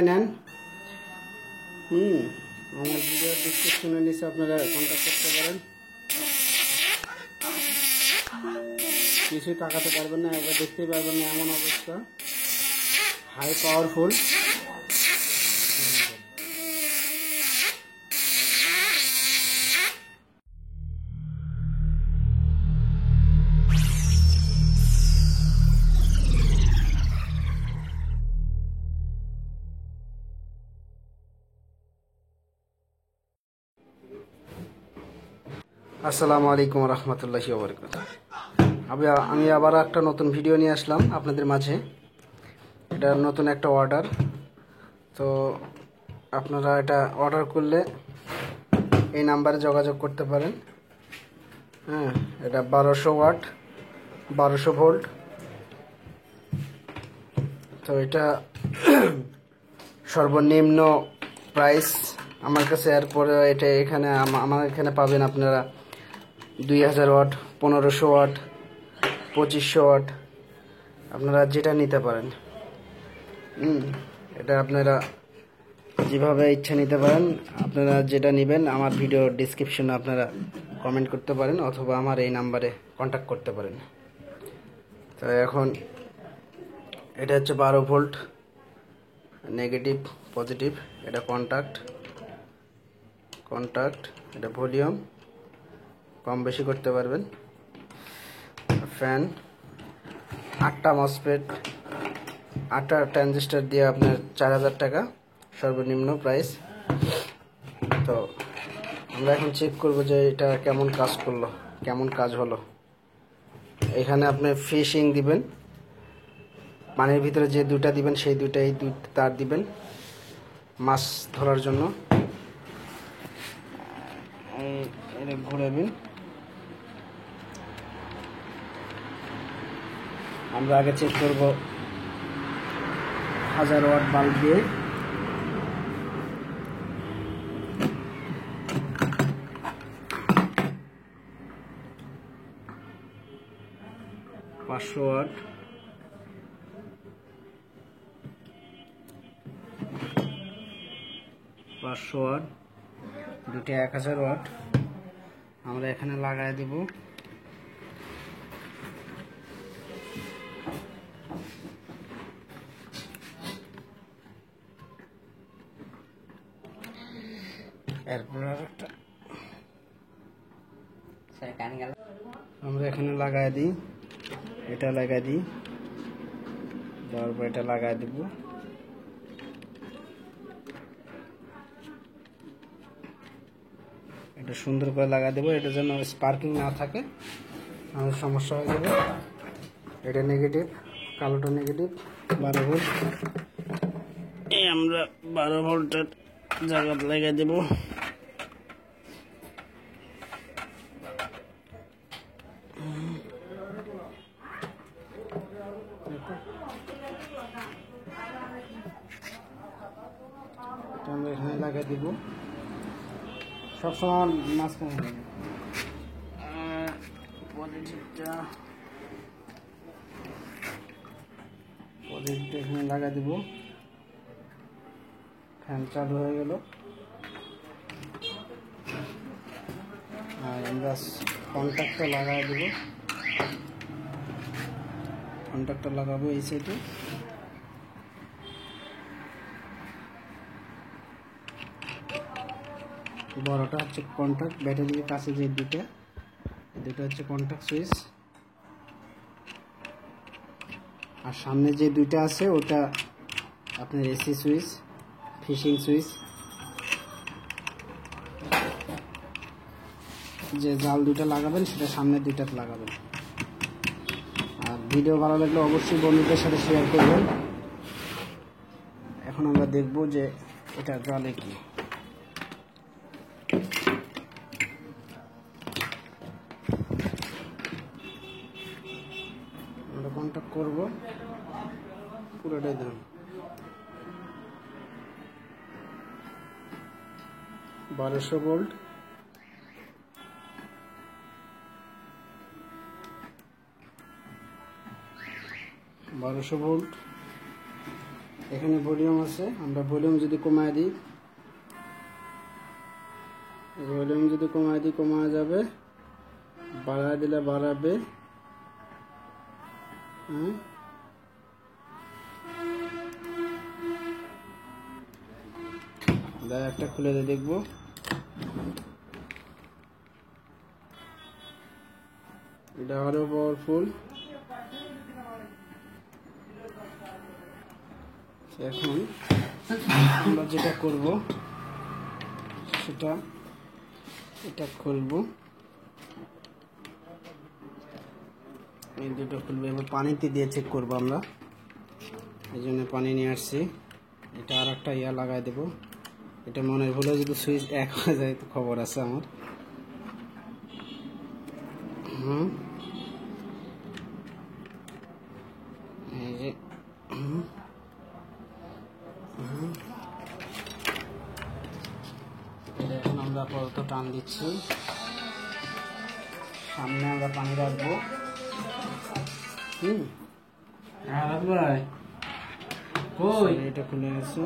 নেন আমার ভিডিও ডিসক্রিপশনে নিচে আপনারা কন্ট্যাক্ট করতে পারেন। কিছুই তাকাতে পারবেন না, একবার দেখতেই পারবেন না, এমন অবস্থা। High powerful. আসসালামু আলাইকুম রহমতুল্লাহি ওয়া বারাকাতুহু। আমি আবার একটা নতুন ভিডিও নিয়ে আসলাম আপনাদের মাঝে। এটা নতুন একটা অর্ডার। তো আপনারা এটা অর্ডার করলে এই নাম্বারে যোগাযোগ করতে পারেন। হ্যাঁ, এটা 1200 ওয়াট 1200 ভোল্ট। তো এটা সর্বনিম্ন প্রাইস আমার কাছে। এরপরে এটা আমার এখানে পাবেন আপনারা 2000 ওয়াট, 1500 ওয়াট, 2500 ওয়াট, আপনারা যেটা নিতে পারেন। এটা আপনারা যেভাবে ইচ্ছা নিতে পারেন। আপনারা যেটা নেবেন আমার ভিডিও ডেসক্রিপশনে আপনারা কমেন্ট করতে পারেন অথবা আমার এই নাম্বারে কন্ট্যাক্ট করতে পারেন। তো এখন এটা হচ্ছে 12 ভোল্ট, নেগেটিভ পজিটিভ। এটা কন্ট্যাক্ট, এটা ভলিউম কম বেশি করতে পারবেন। ফ্যান, 8টা মসফেট, 8টা ট্রানজিস্টার দিয়ে আপনার 4000 টাকা সর্বনিম্ন প্রাইস। তো আমরা এখন চেক করব যে এটা কেমন কাজ করলো, কেমন কাজ হলো। এখানে আপনি ফিশিং দিবেন, পানির ভিতরে যে দুটা দিবেন সেই দুটাই তার দিবেন মাছ ধরার জন্য। এটা ঘুরাবেন। আমরা আগে চেক করব 1000 ওয়াট বাল্ব দিয়ে। পাঁচশো ওয়াট, 500 ওয়াট, দুটি 1000 ওয়াট আমরা এখানে লাগাই দেব। এরপর আমরা এখানে লাগাই দিই, এটা লাগাই দিই, দেওয়ার পর এটা লাগাই দেব। এটা সুন্দর করে লাগাই দেবো, এটা যেন স্পার্কিং না থাকে, আমাদের সমস্যা হয়ে যাবে। এটা নেগেটিভ, কালোটা নেগেটিভ, 12 ভোল্ট। এই আমরা 12 ভোল্টের জায়গা লাগাই দেব। এটা আমরা এখানে লাগাই দিব, সবসময় মাঝখানে পজিটিভটা এখানে লাগাই দিব। ফ্যান চালু হয়ে গেল। আর আমরা কন্ট্যাক্টটা লাগাই দেব, কন্ট্যাক্টটা লাগাবো এই সাইডে। বড়টা হচ্ছে কন্ট্যাক্ট, ব্যাটারির কাছে যে দুটো হচ্ছে কন্ট্যাক্ট সুইচ, আর সামনে যে দুইটা আছে ওটা আপনার এসি সুইচ, ফিশিং সুইচ। যে জাল দুটো লাগাবেন সেটা সামনের দুইটাতে লাগাবেন। আর ভিডিও ভালো লাগলে অবশ্যই বন্ধুদের সাথে শেয়ার করবেন। এখন আমরা দেখব যে এটা জ্বলে কি। আমরা কন্ট্যাক্ট করবো, পুরোটাই দেন। 1200 ভোল্ট, 1200 ভোল্ট, এখানে ভলিউম আছে, আমরা ভলিউম যদি কমায় দিই, ভলিউম যদি কমায় দিই কমা যাবে, বাড়ায় দিলে বাড়াবে। একটা খুলে দিয়ে দেখবো। এটা আরো পাওয়ারফুল। এখন আমরা যেটা করব সেটা এটা খুলবো, এই দুটো খুলবো। এবার পানিতে দিয়ে চেক করবো আমরা, এই জন্য পানি নিয়ে আসছি। এটা আর একটা ইয়া লাগাই দেবো। এটা মনে হলো যদি সুইচ এক হয়ে যায় তো খবর আছে আমার। এই যে এখন আমরা আপাতত টান দিচ্ছি। সামনে আমরা পানি রাখবো। ভাই কই এটা খুলে গেছে,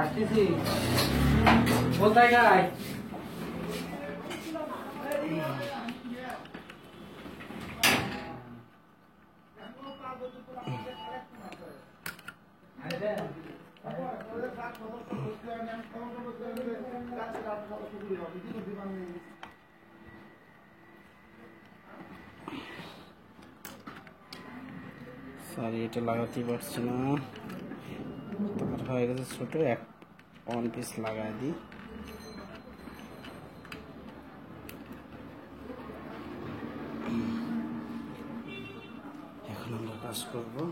আসতেছি কোথায় গায়। সরি এটা লাগাতে পারছি না, তার হয়ে গেছে ছোট। এক ওয়ান পিস লাগাই দিই। এখন আমরা কাজ করবো,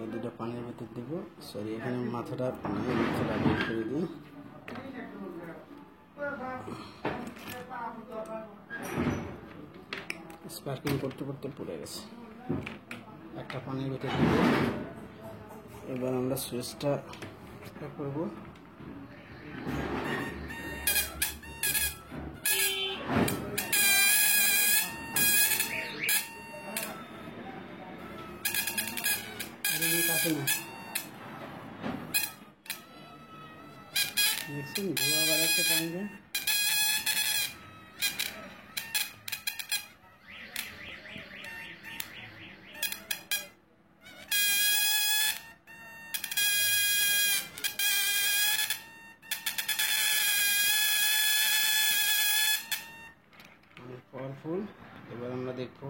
এই দুটো পানির ভেতর দিব। সরি এখানে মাথাটা বের করে দিই। স্পার্কিং করতে করতে পড়ে গেছে। একটা পানির ভেতর দিব। এবার আমরা সুইচটা করবো। কাছে না দেখছেন ধোয়া বাড়াচ্ছে পানিটা। অনেক পাওয়ারফুল। এবার আমরা দেখবো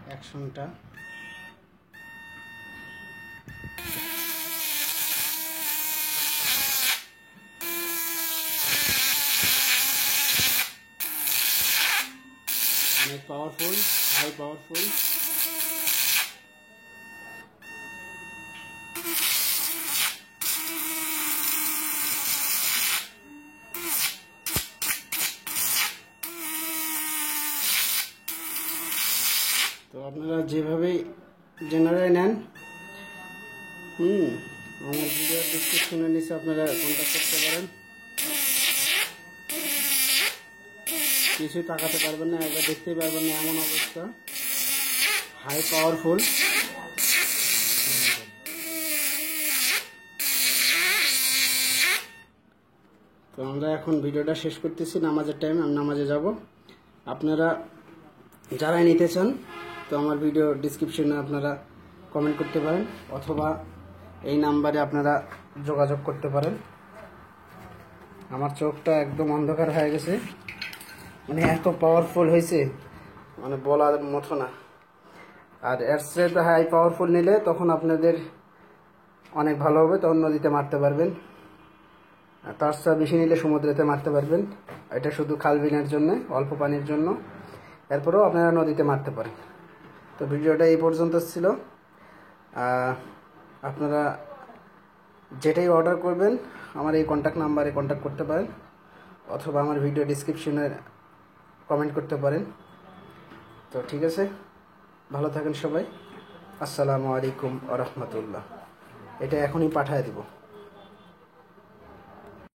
অ্যাকশনটা। অনেক পাওয়ারফুল, হাই পাওয়ারফুল। তো আপনারা যেভাবেই জেনারেল নেন, আমার ভিডিও ডিসক্রিপশনের নিচে আপনারা কন্ট্যাক্ট করতে পারেন। কিছু তাকাতে পারবেন না, একবার দেখতেই পারবেন না এমন অবস্থা। High powerful. তো আমরা এখন ভিডিওটা শেষ করতেছি, নামাজের টাইম, আমি নামাজে যাব। আপনারা যারাই নিতে চান তো আমার ভিডিও ডিসক্রিপশনে আপনারা কমেন্ট করতে পারেন, অথবা এই নাম্বারে আপনারা যোগাযোগ করতে পারেন। আমার চোখটা একদম অন্ধকার হয়ে গেছে, মানে এত পাওয়ারফুল হয়েছে মানে বলার মতো না। আর এর চেয়ে হাই পাওয়ারফুল নিলে তখন আপনাদের অনেক ভালো হবে, তখন নদীতে মারতে পারবেন। তার চেয়ে বেশি নিলে সমুদ্রেতে মারতে পারবেন। এটা শুধু খালবিনের জন্য, অল্প পানির জন্য। এরপরেও আপনারা নদীতে মারতে পারেন। তো ভিডিওটা এই পর্যন্ত ছিল। আপনারা যেটাই অর্ডার করবেন আমার এই কন্ট্যাক্ট নাম্বারে কন্ট্যাক্ট করতে পারেন, অথবা আমার ভিডিও ডিসক্রিপশনে কমেন্ট করতে পারেন। তো ঠিক আছে, ভালো থাকেন সবাই। আসসালামু আলাইকুম ওয়া রাহমাতুল্লাহ। এটা এখনই পাঠিয়ে দেব।